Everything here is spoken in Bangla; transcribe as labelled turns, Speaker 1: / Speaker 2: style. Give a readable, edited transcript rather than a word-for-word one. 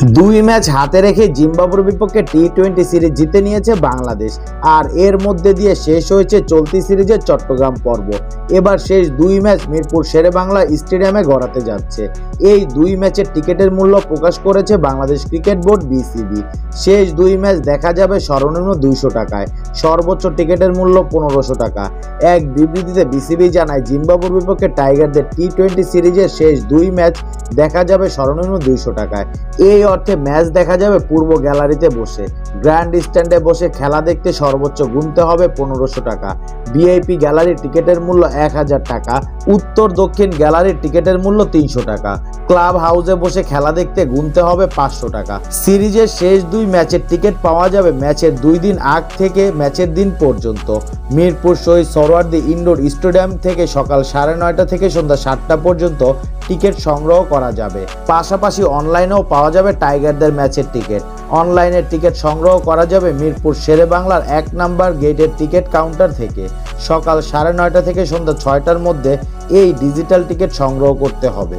Speaker 1: দুই ম্যাচ হাতে রেখে জিম্বাবুয়ের বিপক্ষে টি-20 সিরিজ জিতে নিয়েছে বাংলাদেশ। আর এর মধ্যে দিয়ে শেষ হয়েছে চলতি সিরিজের চট্টগ্রাম পর্ব। এবার শেষ দুই ম্যাচ মিরপুর শেরেবাংলা স্টেডিয়ামে গড়াতে যাচ্ছে। এই দুই ম্যাচের টিকিটের মূল্য প্রকাশ করেছে বাংলাদেশ ক্রিকেট বোর্ড বিসিবি। শেষ দুই ম্যাচ দেখা যাবে সর্বনিম্ন 200 টাকায়, সর্বোচ্চ টিকিটের মূল্য 1500 টাকা। এক বিবৃতিতে বিসিবি জানায়, জিম্বাবুয়ের বিপক্ষে টাইগারদের টি-20 সিরিজের শেষ দুই ম্যাচ দেখা যাবে সর্বনিম্ন 200 টাকায়। এই অর্থে ম্যাচ দেখা যাবে পূর্ব গ্যালারিতে বসে। গ্র্যান্ড স্ট্যান্ডে বসে খেলা দেখতে সর্বোচ্চ গুনতে হবে 1500 টাকা। ভিআইপি গ্যালারির টিকিটের মূল্য 1000 টাকা। উত্তর দক্ষিণ গ্যালারির টিকিটের মূল্য 300 টাকা। ক্লাব হাউসে বসে খেলা দেখতে গুনতে হবে 500 টাকা। সিরিজের শেষ দুই ম্যাচের টিকিট পাওয়া যাবে ম্যাচের 2 দিন আগ থেকে ম্যাচের দিন পর্যন্ত। মিরপুর শহীদ সোহরাওয়ার্দী ইনডোর স্টেডিয়াম থেকে সকাল 9:30 থেকে সন্ধ্যা 7টা পর্যন্ত টিকিট সংগ্রহ করা যাবে। পাশাপাশি অনলাইনেও পাওয়া যাবে টাইগারদের ম্যাচের টিকিট। অনলাইনের টিকিট সংগ্রহ করা যাবে মিরপুর শেরেবাংলার 1 নম্বর গেটের টিকিট কাউন্টার থেকে। সকাল 9:30 থেকে সন্ধ্যা 6টার মধ্যে এই ডিজিটাল টিকিট সংগ্রহ করতে হবে।